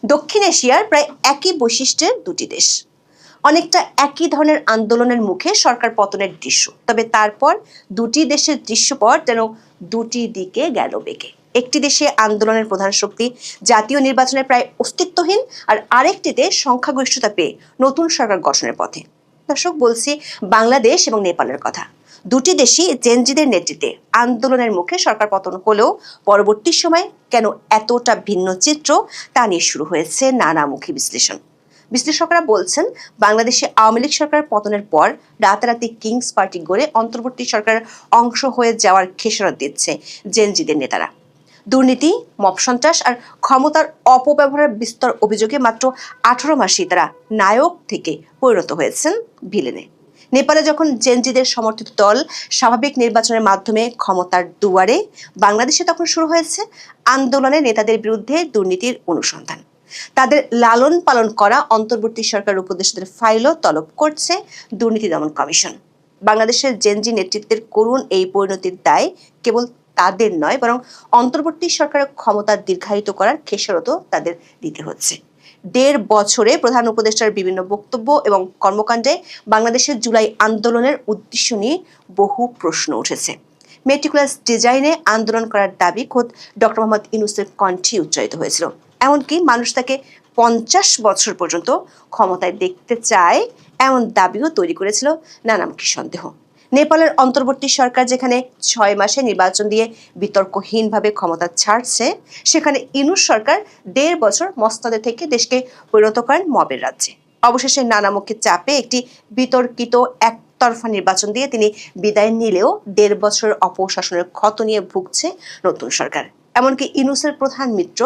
দক্ষিণ এশিয়ার প্রায় একই বৈশিষ্ট্যের দুটি দেশ, অনেকটা একই ধরনের আন্দোলনের মুখে সরকার পতনের দৃশ্য। তবে তারপর দুটি দেশের দৃশ্যপট যেন দুটি দিকে গেল বেঁকে। একটি দেশে আন্দোলনের প্রধান শক্তি জাতীয় নির্বাচনে প্রায় অস্তিত্বহীন, আর আরেকটিতে সংখ্যাগরিষ্ঠতা পেয়ে নতুন সরকার গঠনের পথে। দর্শক, বলছি বাংলাদেশ এবং নেপালের কথা। দুটি দেশই জেনজিদের নেতৃত্বে আন্দোলনের মুখে সরকার পতন হলেও পরবর্তী সময়ে কেন এতটা ভিন্ন চিত্র তা নিয়ে শুরু হয়েছে নানামুখী বিশ্লেষণ। বিশ্লেষকরা বলছেন, বাংলাদেশে আওয়ামী লীগ সরকার পতনের পর রাতারাতি কিংস পার্টি গড়ে অন্তর্বর্তী সরকারের অংশ হয়ে যাওয়ার খেসারত দিচ্ছে জেনজিদের নেতারা। দুর্নীতি, মব সন্ত্রাস আর ক্ষমতার অপব্যবহারের বিস্তর অভিযোগে মাত্র 18 মাসেই তারা নায়ক থেকে পরিণত হয়েছেন ভিলেনে। নেপালে যখন জেনজিদের সমর্থিত দল স্বাভাবিক নির্বাচনের মাধ্যমে ক্ষমতার দুয়ারে, বাংলাদেশে তখন শুরু হয়েছে আন্দোলনের নেতাদের বিরুদ্ধে দুর্নীতির অনুসন্ধান। তাদের লালন পালন করা অন্তর্বর্তী সরকার উপদেষ্টাদের ফাইলও তলব করছে দুর্নীতি দমন কমিশন। বাংলাদেশের জেনজি নেতৃত্বের করুণ এই পরিণতির দায় কেবল তাদের নয়, বরং অন্তর্বর্তী সরকারের ক্ষমতা দীর্ঘায়িত করার খেসারতও তাদের দিতে হচ্ছে। 1.5 বছরে প্রধান উপদেষ্টার বিভিন্ন বক্তব্য এবং কর্মকাণ্ডে বাংলাদেশের জুলাই আন্দোলনের উদ্দেশ্য নিয়ে বহু প্রশ্ন উঠেছে। মেটিকুলাস ডিজাইনে আন্দোলন করার দাবি খোদ ডক্টর মোহাম্মদ ইউনূসের কণ্ঠে উচ্চারিত হয়েছিল। এমনকি মানুষ তাকে 50 বছর পর্যন্ত ক্ষমতায় দেখতে চায়, এমন দাবিও তৈরি করেছিল নানামুখী সন্দেহ। নেপালের অন্তর্বর্তী সরকার যেখানে 6 মাসে নির্বাচন দিয়ে বিতর্কহীনভাবে ক্ষমতা ছাড়ছে, সেখানে ইউনূস সরকার 1.5 বছর মসনদে থেকে দেশকে পরিণত করেন মবের রাজ্যে। অবশেষে নানামুখী চাপে একটি বিতর্কিত একতরফা নির্বাচন দিয়ে তিনি বিদায় নিলেও 1.5 বছরের অপশাসনের ক্ষত নিয়ে ভুগছে নতুন সরকার। এমনকি ইউনূসের প্রধান মিত্র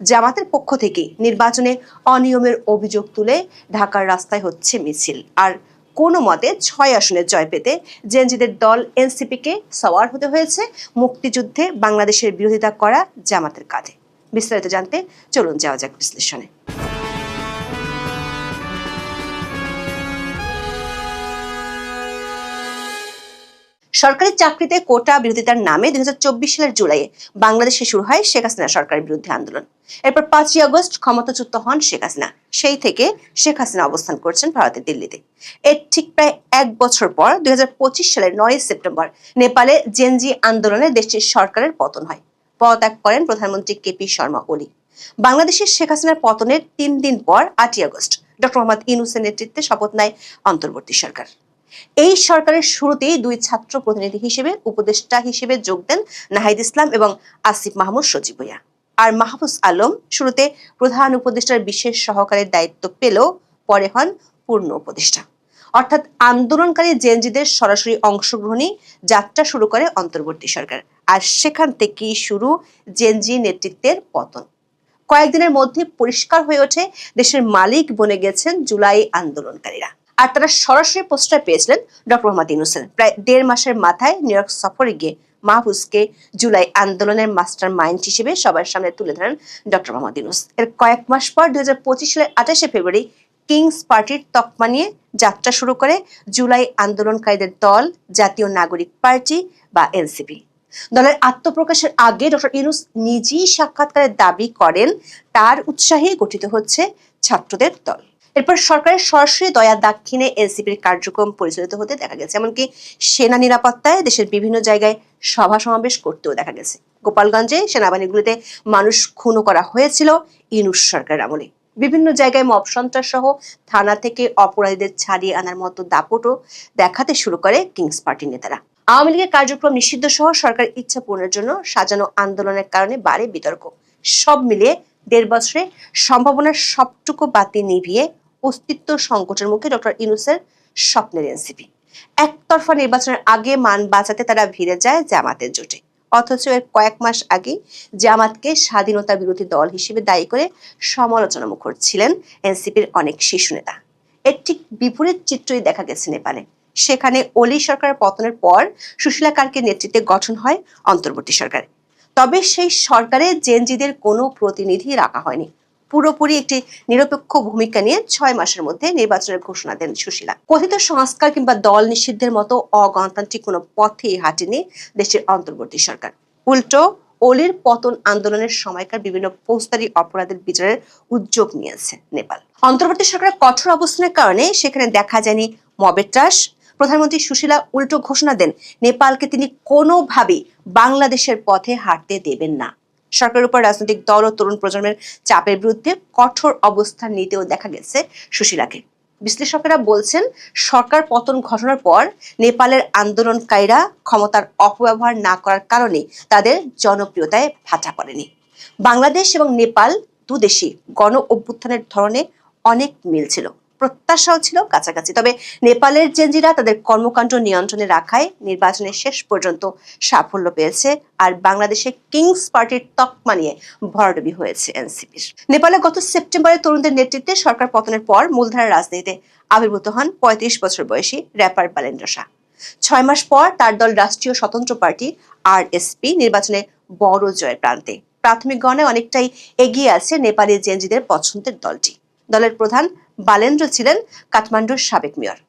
জামাতের পক্ষ থেকে নির্বাচনে অনিয়মের অভিযোগ তুলে ঢাকার রাস্তায় হচ্ছে মিছিল। আর কোনো মতে 6 আসনে জয় পেতে জেনজিদের দল এনসিপিকে সওয়ার হতে হয়েছে মুক্তিযুদ্ধে বাংলাদেশের বিরোধিতা করা জামাতের কাঁধে। বিস্তারিত জানতে চলুন যাওয়া যাক বিশ্লেষণে। সরকারি চাকরিতে কোটা বিরোধিতার নামে 2024 সালের জুলাইয়ে বাংলাদেশে শুরু হয় শেখ হাসিনা সরকারের বিরুদ্ধে আন্দোলন। এরপর 5ই আগস্ট ক্ষমতাচ্যুত হন শেখ হাসিনা। সেই থেকে শেখ হাসিনা অবস্থান করছেন ভারতের দিল্লিতে। এর ঠিক প্রায় 1 বছর পর 2025 সালের 9 সেপ্টেম্বর নেপালে জেনজি আন্দোলনে দেশটির সরকারের পতন হয়। পদত্যাগ করেন প্রধানমন্ত্রী কেপি শর্মা ওলি। বাংলাদেশের শেখ হাসিনার পতনের 3 দিন পর 8ই আগস্ট ডক্টর মোহাম্মদ ইউনূসের নেতৃত্বে শপথ নেয় অন্তর্বর্তী সরকার। এই সরকারের শুরুতেই 2 ছাত্র প্রতিনিধি হিসেবে উপদেষ্টা হিসেবে যোগ দেন নাহিদ ইসলাম এবং আসিফ মাহমুদ সজীব ভুঁইয়া। আর মাহফুজ আলম শুরুতে প্রধান উপদেষ্টার বিশেষ সহকারীর দায়িত্ব পেলেও পরে হন পূর্ণ উপদেষ্টা। অর্থাৎ আন্দোলনকারী জেনজিদের সরাসরি অংশগ্রহণী যাত্রা শুরু করে অন্তর্বর্তী সরকার। আর সেখান থেকেই শুরু জেনজি নেতৃত্বের পতন। কয়েকদিনের মধ্যে পরিষ্কার হয়ে ওঠে দেশের মালিক বনে গেছেন জুলাই আন্দোলনকারীরা। আর তারা সরাসরি প্রশ্রয় পেয়েছিলেন ডক্টর মোহাম্মদ ইউনূসের। প্রায় 1.5 মাসের মাথায় নিউ ইয়র্ক সফরে গিয়ে মাহফুজকে জুলাই আন্দোলনের মাস্টার মাইন্ড হিসেবে সবার সামনে তুলে ধরেন ডক্টর মোহাম্মদ ইউনূস। এর কয়েক মাস পর 2025 সালের 28শে ফেব্রুয়ারি কিংস পার্টির তকমা নিয়ে যাত্রা শুরু করে জুলাই আন্দোলনকারীদের দল জাতীয় নাগরিক পার্টি বা এনসিপি। দলের আত্মপ্রকাশের আগে ডক্টর ইউনূস নিজেই সাক্ষাৎকারের দাবি করেন তার উৎসাহে গঠিত হচ্ছে ছাত্রদের দল। এরপর সরকারের সরাসরি দয়া দাক্ষিণে এনসিপির কার্যক্রম পরিচালিত হতে দেখা গেছে। এমনকি সেনা নিরাপত্তায় দেশের বিভিন্ন জায়গায় সভা সমাবেশ করতেও দেখা গেছে। গোপালগঞ্জে সেনাবাহিনীগুলিতে মানুষ খুনও করা হয়েছিল ইউনূস সরকারের আমলে। বিভিন্ন জায়গায় মব সন্ত্রাস সহ থানা থেকে অপরাধীদের ছাড়িয়ে আনার মতো দাপটও দেখাতে শুরু করে কিংস পার্টির নেতারা। আওয়ামী লীগের কার্যক্রম নিষিদ্ধ সহ সরকার ইচ্ছা পূরণের জন্য সাজানো আন্দোলনের কারণে বাড়ে বিতর্ক। সব মিলিয়ে 1.5 বছরে সম্ভাবনার সবটুকু বাতি নিভিয়ে অস্তিত্ব সংকটের মুখে ডক্টর ইউনূসের স্বপ্নের এনসিপি। একতরফা নির্বাচনের আগে মান বাঁচাতে তারা ভিড়ে যায় জামাতের জোটে। অথচ এর কয়েক মাস আগে জামাতকে স্বাধীনতা বিরোধী দল হিসেবে দায়ী করে সমালোচনা মুখর ছিলেন এনসিপির অনেক শীর্ষ নেতা। এর ঠিক বিপরীত চিত্রই দেখা গেছে নেপালে। সেখানে ওলি সরকারের পতনের পর সুশীলা কার্কের নেতৃত্বে গঠন হয় অন্তর্বর্তী সরকার। তবে সেই সরকারে জেনজিদের কোনো প্রতিনিধি রাখা হয়নি। পুরোপুরি একটি নিরপেক্ষ ভূমিকা নিয়ে 6 মাসের মধ্যে নির্বাচনের ঘোষণা দেন সুশীলা। কথিত সংস্কার কিংবা দল নিষিদ্ধের মতো অগণতান্ত্রিক কোনো পথেই হাঁটেনি দেশের অন্তর্বর্তী সরকার। উল্টো ওলির পতন আন্দোলনের সময়কার বিভিন্ন ফৌজদারি অপরাধের বিচারের উদ্যোগ নিয়েছে নেপাল। অন্তর্বর্তী সরকারের কঠোর অবস্থানের কারণে সেখানে দেখা যায়নি মবের ত্রাস। প্রধানমন্ত্রী সুশীলা উল্টো ঘোষণা দেন নেপালকে তিনি কোনোভাবেই বাংলাদেশের পথে হাঁটতে দেবেন না। সরকারের উপর রাজনৈতিক দল ও তরুণ প্রজন্মের চাপের বিরুদ্ধে কঠোর অবস্থান নিতেও দেখা গেছে সুশীলাকে। বিশ্লেষকেরা বলছেন, সরকার পতন ঘটনার পর নেপালের আন্দোলনকারীরা ক্ষমতার অপব্যবহার না করার কারণে তাদের জনপ্রিয়তায় ভাটা পড়েনি। বাংলাদেশ এবং নেপাল দুদেশই গণ অভ্যুত্থানের ধরনে অনেক মিল ছিল, প্রত্যাশাও ছিল কাছাকাছি। তবে নেপালের জেনজিরা তাদের কর্মকাণ্ড নিয়ন্ত্রণে রাখায় নির্বাচনের শেষ পর্যন্ত সাফল্য পেয়েছে, আর বাংলাদেশে কিংস পার্টির তকমা নিয়ে ভরাডুবি হয়েছে এনসিপির। নেপালে গত সেপ্টেম্বরে তরুণদের নেতৃত্বে সরকার পতনের পর মূলধারার রাজনীতিতে আবির্ভূত হন ৩৫ বছর বয়সী র্যাপার বালেন্দ্র শাহ। ৬ মাস পর তার দল রাষ্ট্রীয় স্বতন্ত্র পার্টি আরএসপি নির্বাচনে বড় জয়ের প্রান্তে। প্রাথমিক গণনায় অনেকটাই এগিয়ে আছে নেপালি জেনজিদের পছন্দের দলটি। দলের প্রধান বালেন্দ্র ছিলেন কাঠমান্ডুর সাবেক মেয়র।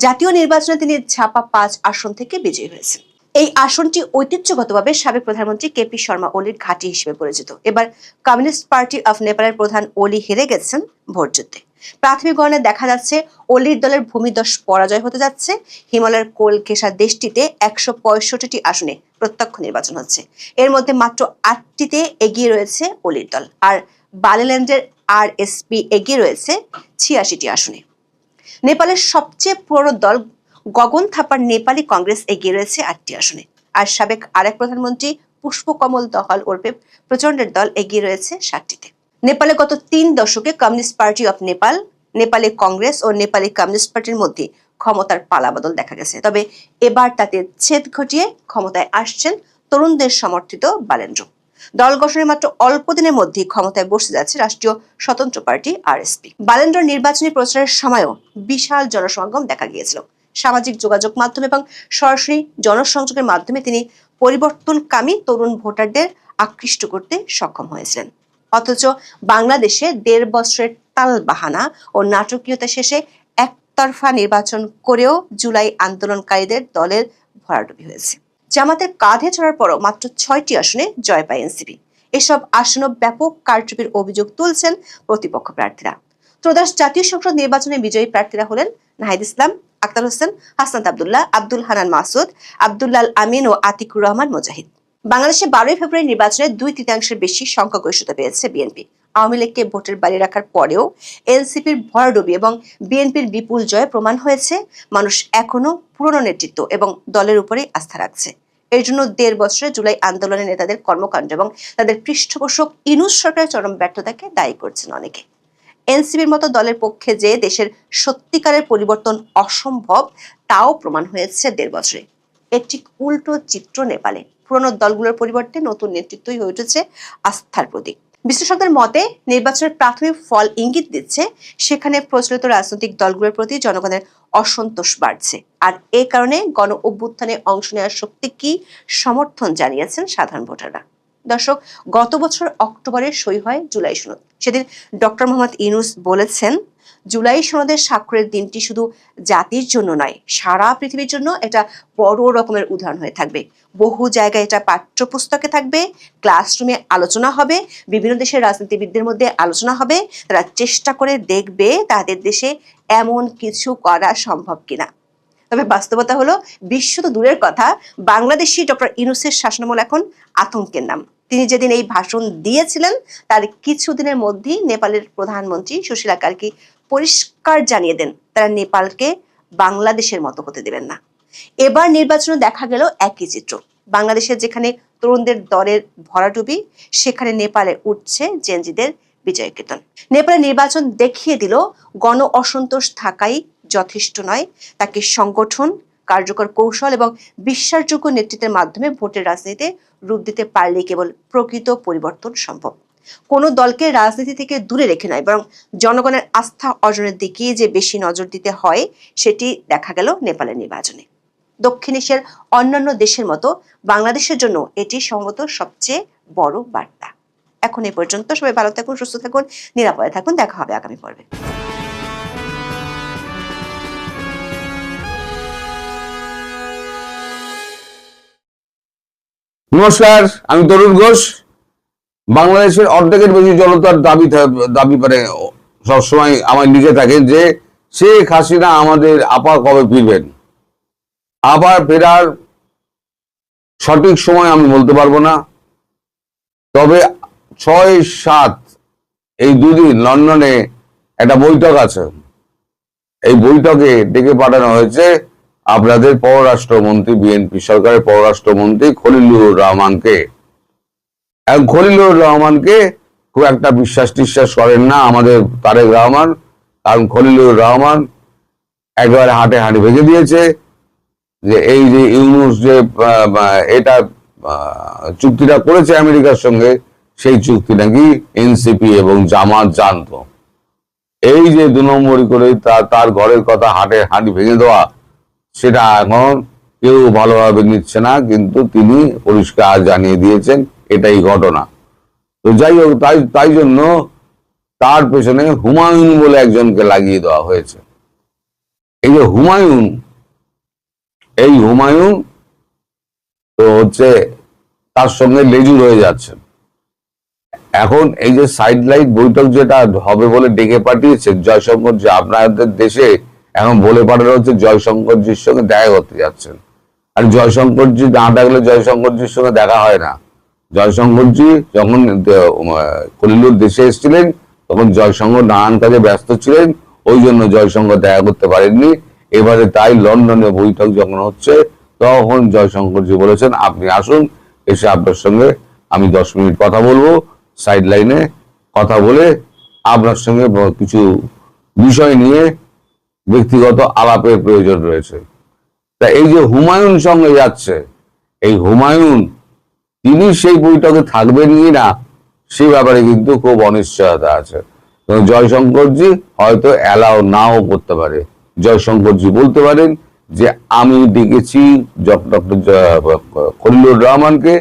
জাতীয় নির্বাচনে তিনি ঝাপা ৫ আসন থেকে বিজয়ী হয়েছেন। এই আসনটি ঐতিহ্যগতভাবে সাবেক প্রধানমন্ত্রী কেপি শর্মা ওলির ঘাঁটি হিসেবে পরিচিত। এবার কমিউনিস্ট পার্টি অফ নেপালের প্রধান ওলি হেরে গেছেন ভোটযুদ্ধে। প্রাথমিক গণনায় দেখা যাচ্ছে ওলির দলের ভূমিদশ পরাজয় হতে যাচ্ছে। হিমালয়ের কোল ঘেঁষা দেশটিতে ১৬৫টি আসনে প্রত্যক্ষ নির্বাচন হচ্ছে। এর মধ্যে মাত্র ৮টিতে এগিয়ে রয়েছে ওলির দল, আর বালেল্যান্ডের আরএসপি এগিয়ে রয়েছে ৮৬টি আসনে। নেপালের সবচেয়ে পুরনো দল গগন থাপার নেপালি কংগ্রেস এগিয়ে রয়েছে ৮টি আসনে, আর সাবেক আরেক প্রধানমন্ত্রী পুষ্পকমল দহাল ওরফে প্রচন্ডের দল এগিয়ে রয়েছে ৭টিতে। নেপালে গত ৩ দশকে communist party of Nepal, Nepali Congress ও নেপালি কমিউনিস্ট পার্টির মধ্যে ক্ষমতার পালাবদল দেখা গেছে। তবে এবার তাতে ছেদ ঘটিয়ে ক্ষমতায় আসছেন তরুণদের সমর্থিত বালেন্দ্র। দল গঠনের মাত্র অল্প দিনের মধ্যেই ক্ষমতায় বসে যাচ্ছে রাষ্ট্রীয় স্বতন্ত্র পার্টি আরএসপি। বালেন্দ্র নির্বাচনী প্রচারের সময়ও বিশাল জনসমাগম দেখা গিয়েছিল। সামাজিক যোগাযোগ মাধ্যম এবং সরাসরি জনসংযোগের মাধ্যমে তিনি পরিবর্তনকামী তরুণ ভোটারদের আকৃষ্ট করতে সক্ষম হয়েছিলেন। অথচ বাংলাদেশে ১.৫ বছরের তালবাহানা ও নাটকীয়তা শেষে একতরফা নির্বাচন করেও জুলাই আন্দোলনকারীদের দলের ভরাডুবি হয়েছে। জামাতের কাঁধে চড়ার পরও মাত্র ৬টি আসনে জয় পায় এনসিপি। এসব আসনে ব্যাপক কারচুপির অভিযোগ তুলছেন প্রতিপক্ষ প্রার্থীরা। ত্রয়োদশ জাতীয় সংসদ নির্বাচনে বিজয়ী প্রার্থীরা হলেন নাহিদ ইসলাম, আক্তার হোসেন, হাসনাত আব্দুল্লাহ, আব্দুল হানান মাসুদ, আব্দুল্লাল আমিন ও আতিকুর রহমান মুজাহিদ। বাংলাদেশে ১২ই ফেব্রুয়ারি নির্বাচনে ২/৩ বেশি সংখ্যাগরিষ্ঠতা পেয়েছে বিএনপি। আওয়ামী লীগকে ভোটের বাইরে রাখার পরেও এনসিপির ভরাডুবি এবং বিএনপির বিপুল জয় প্রমাণ হয়েছে মানুষ এখনো পুরনো নেতৃত্ব এবং দলের উপরে আস্থা রাখছে। এর জন্য ১.৫ বছরে জুলাই আন্দোলনের নেতাদের কর্মকাণ্ড এবং তাদের পৃষ্ঠপোষক ইউনূস সরকারের চরম ব্যর্থতাকে দায়ী করছেন অনেকে। এনসিপির মতো দলের পক্ষে যে দেশের সত্যিকারের পরিবর্তন অসম্ভব তাও প্রমাণ হয়েছে ১.৫ বছরে। এর ঠিক উল্টো চিত্র নেপালে। পুরনো দলগুলোর পরিবর্তে নতুন নেতৃত্বই হয়ে উঠেছে আস্থার প্রতীক। বিশ্লেষকদের মতে নির্বাচনের প্রাথমিক ফল ইঙ্গিত দিচ্ছে সেখানে প্রচলিত রাজনৈতিক দলগুলোর প্রতি জনগণের অসন্তোষ বাড়ছে, আর এ কারণে গণ অভ্যুত্থানে অংশ নেওয়ার শক্তি কি সমর্থন জানিয়েছেন সাধারণ ভোটাররা। দর্শক, গত বছর অক্টোবরে সই হয় জুলাই সনদ। সেদিন ডক্টর মোহাম্মদ ইউনূস বলেছেন, জুলাই সনদের স্বাক্ষরের দিনটি শুধু জাতির জন্য নয়, সারা পৃথিবীর জন্য এটা বড় রকমের উদাহরণ হয়ে থাকবে। বহু জায়গায় এটা পাঠ্যপুস্তকে থাকবে, ক্লাসরুমে আলোচনা হবে, বিভিন্ন দেশের রাজনীতিবিদদের মধ্যে আলোচনা হবে। তারা চেষ্টা করে দেখবে তাদের দেশে এমন কিছু করা সম্ভব কিনা। তবে বাস্তবতা হলো, বিশ্ব তো দূরের কথা, বাংলাদেশি ডক্টর ইউনূসের শাসনামল এখন আতঙ্কের নাম। তিনি যেদিন এই ভাষণ দিয়েছিলেন তার কিছুদিনের মধ্যেই নেপালের প্রধানমন্ত্রী সুশীলা কার্কি পরিষ্কার জানিয়ে দেন তারা নেপালকে বাংলাদেশের মতো হতে দেবেন না। এবার নির্বাচনে দেখা গেল একই চিত্র। বাংলাদেশের যেখানে তরুণদের দলের ভরাডুবি, সেখানে নেপালে উঠছে জেনজিদের বিজয় কীর্তন। নেপালের নির্বাচন দেখিয়ে দিল গণ অসন্তোষ থাকাই যথেষ্ট নয়, তাকে সংগঠন, কার্যকর কৌশল এবং বিশ্বাসযোগ্য নেতৃত্বের মাধ্যমে ভোটের রাজনীতিতে রূপ দিতে পারলেই কেবল প্রকৃত পরিবর্তন সম্ভব। কোনো দলকে রাজনীতি থেকে দূরে রেখে নয়, বরং জনগণের আস্থা অর্জনের দিকে যে বেশি নজর দিতে হয় সেটি দেখা গেল নেপালের নির্বাচনে। দক্ষিণ এশিয়ার অন্যান্য দেশের মতো বাংলাদেশের জন্য এটি সম্ভবত সবচেয়ে বড় বার্তা। এখন এ পর্যন্ত। সবাই ভালো থাকুন, সুস্থ থাকুন, নিরাপদে থাকুন। দেখা হবে আগামী পর্বে। নমস্কার, আমি তরুণ ঘোষ। বাংলাদেশের অর্ধেকের বেশি জনতার দাবি মানে সবসময় আমার লিখে থাকে যে শেখ হাসিনা আমাদের আপা কবে ফিরবেন। আবার ফেরার সঠিক সময় আমি বলতে পারবো না, তবে 6-7 এই দুদিন লন্ডনে একটা বৈঠক আছে। এই বৈঠকে ডেকে পাঠানো হয়েছে আপনাদের পররাষ্ট্রমন্ত্রী, বিএনপি সরকারের পররাষ্ট্রমন্ত্রী খলিলুর রহমানকে। খলিলুর রহমানকে খুব একটা বিশ্বাস করেন না আমাদের তারেক রহমান, কারণ খলিলুর রহমান একেবারে হাটে হাঁড়ি ভেঙে দিয়েছে যে এই যে ইউনূস যে এটা চুক্তিটা করেছে আমেরিকার সঙ্গে, সেই চুক্তি নাকি এনসিপি এবং জামাত জানতো। এই যে 2 নম্বরই করে তার ঘরের কথা হাটে হাঁড়ি ভেঙে দেওয়া, সেটা এখন কেউ ভালোভাবে নিচ্ছে না, কিন্তু তিনি পরিষ্কার জানিয়ে দিয়েছেন এটাই ঘটনা। তো যাই হোক, তাই জন্য তার পেছনে হুমায়ুন বলে একজনকে লাগিয়ে দেওয়া হয়েছে। এই যে হুমায়ুন, এই হুমায়ুন তো হচ্ছে তার সঙ্গে লেজুর হয়ে যাচ্ছেন। এখন এই যে সাইড লাইট বৈঠক যেটা হবে বলে ডেকে পাঠিয়েছে জয়শঙ্কর, যে আপনাদের দেশে এখন বলে পাঠানো হচ্ছে জয়শঙ্করজির সঙ্গে দেখা করতে যাচ্ছেন। আর জয়শঙ্করজি না ডাকলে জয়শঙ্করজির সঙ্গে দেখা হয় না। জয়শঙ্করজি যখন খলিলুর দেশে এসেছিলেন তখন জয়শঙ্কর নানান কাজে ব্যস্ত ছিলেন, ওই জন্য জয়শঙ্কর দেখা করতে পারেননি। এবারে তাই লন্ডনে বৈঠক যখন হচ্ছে তখন জয়শঙ্করজি বলেছেন আপনি আসুন, এসে আপনার সঙ্গে আমি 10 মিনিট কথা বলবো, সাইড লাইনে কথা বলে আপনার সঙ্গে কিছু বিষয় নিয়ে ব্যক্তিগত আলাপের প্রয়োজন রয়েছে। তা এই যে হুমায়ুন সঙ্গে যাচ্ছে, এই হুমায়ুন তিনি সেই বৈঠকে থাকবেন কিনা সে ব্যাপারে কিন্তু খুব অনিশ্চয়তা আছে। জয়শঙ্করজি হয়তো অ্যালাউ নাও করতে পারে। জয়শঙ্করজি বলতে পারেন যে আমি ডেকেছি ডক্টর খলিলুর রহমানকে,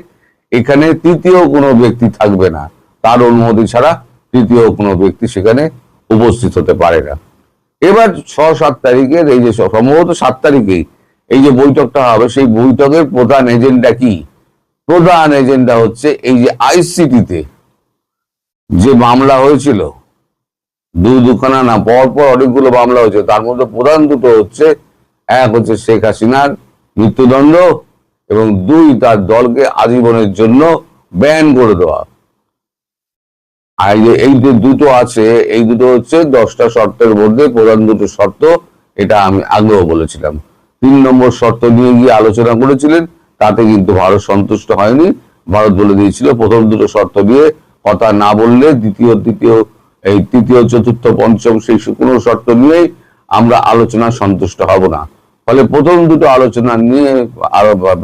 এখানে তৃতীয় কোনো ব্যক্তি থাকবে না, তার অনুমতি ছাড়া তৃতীয় কোনো ব্যক্তি সেখানে উপস্থিত হতে পারে না। এবার 6-7 তারিখের এই যে সম্ভবত 7 তারিখেই এই যে বৈঠকটা হবে, সেই বৈঠকের প্রধান এজেন্ডা কি? প্রধান এজেন্ডা হচ্ছে এই যে আইসিটিতে যে মামলা হয়েছিল, দুখানা না, পরপর অনেকগুলো মামলা হয়েছে, তার মধ্যে প্রধান দুটো হচ্ছে, এক হচ্ছে শেখ হাসিনার মৃত্যুদণ্ড এবং 2 তার দলকে আজীবনের জন্য ব্যান করে দেওয়া। আর এই যে দুটো আছে, এই দুটো হচ্ছে 10টা শর্তের মধ্যে প্রধান দুটো শর্ত, এটা আমি আগেও বলেছিলাম। 3 নম্বর শর্ত নিয়ে গিয়ে আলোচনা করেছিলেন, তাতে কিন্তু ভারত সন্তুষ্ট হয়নি। ভারত বলে দিয়েছিল প্রথম দুটো শর্ত নিয়ে কথা না বললে তৃতীয় চতুর্থ পঞ্চম সেই কোনো শর্ত নিয়েই আমরা আলোচনা সন্তুষ্ট হব না। ফলে প্রথম দুটো আলোচনা নিয়ে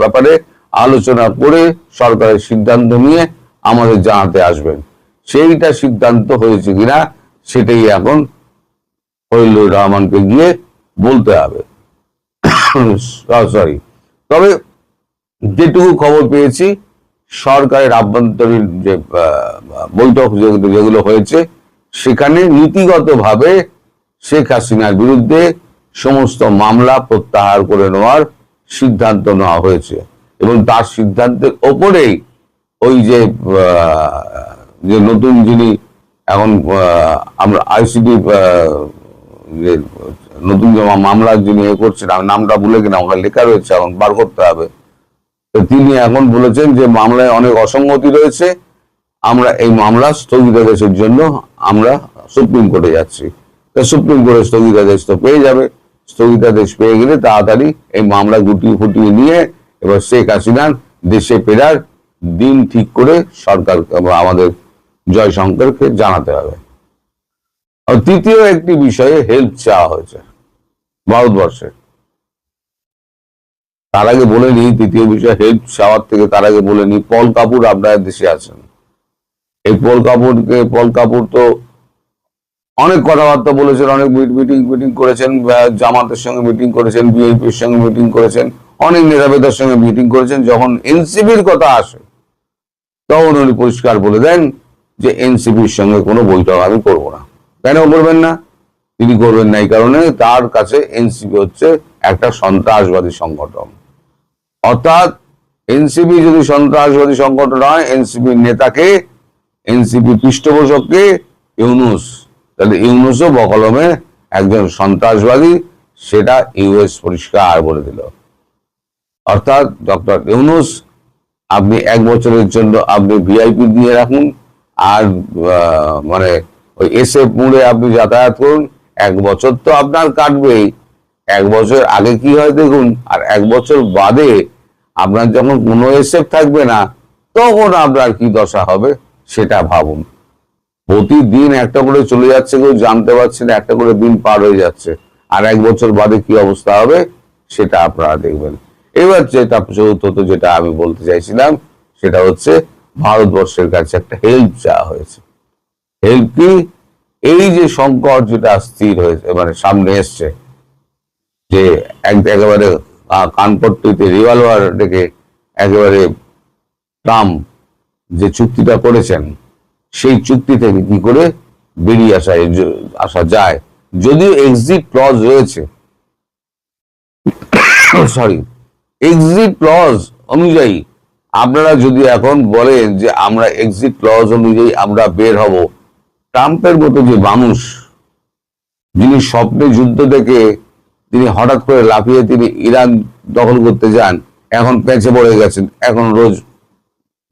ব্যাপারে আলোচনা করে সরকারের সিদ্ধান্ত নিয়ে আমাদের জানাতে আসবেন। সেইটা সিদ্ধান্ত হয়েছে কিনা সেটাই এখন খলিলুর রহমানকে গিয়ে বলতে হবে। সরি, তবে যেটুকু খবর পেয়েছি, সরকারের আভ্যন্তরীণ যে বৈঠক যেগুলো হয়েছে সেখানে নীতিগতভাবে শেখ হাসিনার বিরুদ্ধে সমস্ত মামলা প্রত্যাহার করে নেওয়ার সিদ্ধান্ত নেওয়া হয়েছে এবং তার সিদ্ধান্তের ওপরেই ওই যে নতুন যিনি এখন আমরা আইসিটি নতুন মামলা যিনি করছেন, নামটা ভুলে কিনা আমার লেখা রয়েছে, এখন বার করতে হবে। তিনি এখন বলেছেন যে মামলায় অনেক অসঙ্গতি রয়েছে, আমরা এই মামলা স্থগিতাদেশের জন্য আমরা সুপ্রিম কোর্টে যাচ্ছি। সুপ্রিম কোর্টে স্থগিতাদেশ তো পেয়ে যাবে, স্থগিতাদেশ পেয়ে গেলে তাড়াতাড়ি এই মামলা গুটিয়ে ফুটিয়ে নিয়ে এবার শেখ হাসিনার দেশে ফেরার দিন ঠিক করে সরকার আমাদের জয়শঙ্করকে জানাতে হবে। আর তৃতীয় একটি বিষয়ে হেল্প চাওয়া হয়েছে ভারতবর্ষে। তার আগে বলে নি, তৃতীয় বিষয় হেল্প চাওয়ার থেকে তার আগে বলে নি, পল কাপুর আপনাদের দেশে আছেন। এই পল কাপুর তো অনেক কথাবার্তা বলেছেন, অনেক মিটিং করেছেন, জামাতের সঙ্গে মিটিং করেছেন, বিএনপির সঙ্গে মিটিং করেছেন, অনেক নেতাবেতার সঙ্গে মিটিং করেছেন। যখন এনসিপির কথা আসে তখন উনি পরিষ্কার বলে দেন যে এনসিপির সঙ্গে কোনো বৈঠক আমি করব না। কেন করবেন না? তিনি করবেন না এই কারণে তার কাছে এনসিপি হচ্ছে একটা সন্ত্রাসবাদী সংগঠন। অর্থাৎ এনসিপি যদি সন্ত্রাসবাদী সংগঠন হয়, এনসিপি নেতাকে, এনসিপি পৃষ্ঠপোষককে ইউনূস, তাহলে ইউনূসও বকলমে একজন সন্ত্রাসবাদী, সেটা ইউএস পরিষ্কার বলে দিল। অর্থাৎ ডক্টর ইউনূস, আপনি 1 বছরের জন্য আপনি ভিআইপি দিয়ে রাখুন, আর মানে ওই এসএফ মোড়ে আপনি যাতায়াত করুন, 1 বছর তো আপনার কাটবেই। 1 বছর আগে কি হয় দেখুন, আর 1 বছর বাদে আপনার যখন কোনো এসএফ থাকবে না, তখন আপনার কি দশা হবে সেটা ভাবুন। প্রতিদিন একটা করে চলে যাচ্ছে, কেউ জানতে পারছে না, একটা করে দিন পার হয়ে যাচ্ছে, আর 1 বছর বাদে কি অবস্থা হবে সেটা আপনারা দেখবেন। এবার যেটা চতুর্থ যেটা আমি বলতে চাইছিলাম, সেটা হচ্ছে ভারতবর্ষের কাছে একটা হেল্প চাওয়া হয়েছে। হেল্প কি? এই যে সংকট যেটা স্থির হয়েছে, মানে সামনে এসছে, যে একেবারে কানপট্টিতে রিভলভার রেখে একেবারে ট্রাম্প যে চুক্তিটা করেছেন, সেই চুক্তি থেকে কি করে বেরিয়ে আসা যায়। যদিও এক্সিট ক্লজ রয়েছে, সরি, এক্সিট ক্লজ অনুযায়ী আপনারা যদি এখন বলেন যে আমরা এক্সিট ক্লজ অনুযায়ী আমরা বের হব, ট্রাম্পের মতো যে মানুষ, যিনি স্বপ্নে যুদ্ধ দেখে তিনি হঠাৎ করে লাফিয়ে তিনি ইরান দখল করতে যান, এখন পেঁচে পড়ে গেছেন, এখন রোজ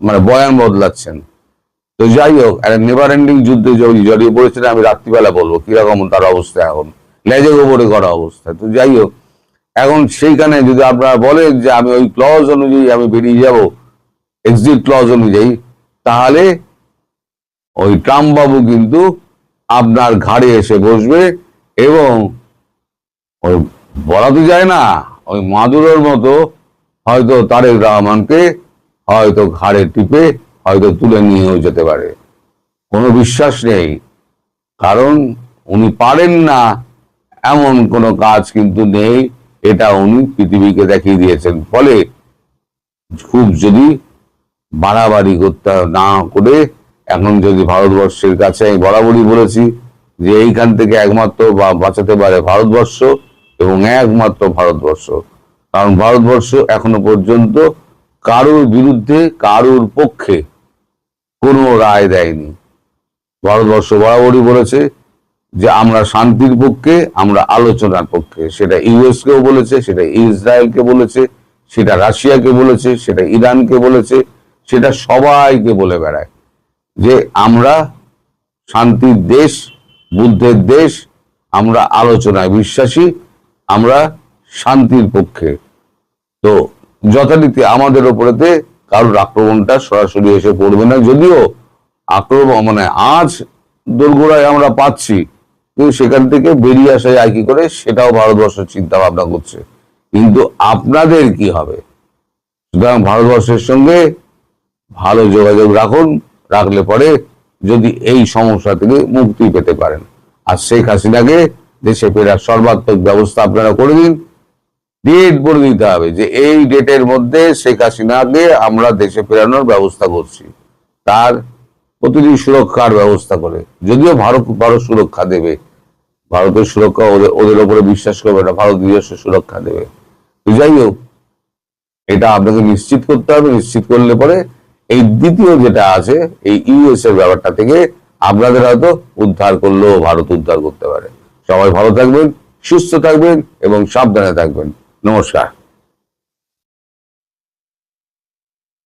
মানে বয়ান বদলাচ্ছেন। তো যাই হোক, একটা নেভার এন্ডিং যুদ্ধে জড়িয়ে পড়েছেন। আমি রাত্রিবেলা বলবো কিরকম তার অবস্থা, এখন লেজে গোবরে করা অবস্থা। তো যাই হোক, এখন সেইখানে যদি আপনারা বলেন যে আমি ওই ক্লজ অনুযায়ী আমি বেরিয়ে যাব, এক্সিট ক্লজ অনুযায়ী, তাহলে ওই ট্রাম্প বাবু কিন্তু আপনার ঘাড়ে এসে বসবে, এবং ওই বলা তো যায় না, ওই মাদুরোর মতো হয়তো তারেক রহমানকে হয়তো ঘাড়ে টিপে হয়তো তুলে নিয়েও যেতে পারে। কোনো বিশ্বাস নেই, কারণ উনি পারেন না এমন কোনো কাজ কিন্তু নেই, এটা উনি পৃথিবীকে দেখিয়ে দিয়েছেন। ফলে খুব যদি বাড়াবাড়ি করতে না করে, এখন যদি ভারতবর্ষের কাছে, আমি বরাবরই বলেছি যে এইখান থেকে একমাত্র বাঁচাতে পারে ভারতবর্ষ, এবং একমাত্র ভারতবর্ষ। কারণ ভারতবর্ষ এখনো পর্যন্ত কারোর বিরুদ্ধে, কারোর পক্ষে কোনো রায় দেয়নি। ভারতবর্ষ বরাবরই বলেছে যে আমরা শান্তির পক্ষে, আমরা আলোচনার পক্ষে। সেটা ইউএস কেও বলেছে, সেটা ইসরায়েলকে বলেছে, সেটা রাশিয়াকে বলেছে, সেটা ইরানকে বলেছে, সেটা সবাইকে বলে বেড়ায় যে আমরা শান্তির দেশ, বুদ্ধের দেশ, আমরা আলোচনায় বিশ্বাসী, আমরা শান্তির পক্ষে। তো যথারীতি আমাদের ওপরেতে কারোর আক্রমণটা সরাসরি এসে পড়বে না। যদিও আক্রমণ মানে আজ দোরগোড়ায় আমরা পাচ্ছি, কিন্তু সেখান থেকে বেরিয়ে আসা যায় কি করে সেটাও ভারতবর্ষ চিন্তা ভাবনা করছে। কিন্তু আপনাদের কি হবে? সুতরাং ভারতবর্ষের সঙ্গে ভালো যোগাযোগ রাখুন, রাখলে পরে যদি এই সমস্যা থেকে মুক্তি পেতে পারেন। আর শেখ হাসিনাকে দেশে ফেরার সর্বাত্মক ব্যবস্থা আপনারা করে দিন। ডেট বলে দিতে হবে যে এই ডেটের মধ্যে শেখ হাসিনাকে আমরা দেশে ফেরানোর ব্যবস্থা করছি, তার প্রতিটি সুরক্ষার ব্যবস্থা করে। যদিও ভারত সুরক্ষা দেবে, ভারতের সুরক্ষা ওদের ওপরে বিশ্বাস করবে না, ভারত নিজস্ব সুরক্ষা দেবে। তো যাই হোক, এটা আপনাকে নিশ্চিত করতে হবে। নিশ্চিত করলে পরে এই দ্বিতীয় যেটা আছে, এই ইউএস এর ব্যাপারটা থেকে আপনাদের হয়তো উদ্ধার করলেও ভারত উদ্ধার করতে পারে। সবাই ভালো থাকবেন, সুস্থ থাকবেন এবং সাবধানে থাকবেন। নমস্কার।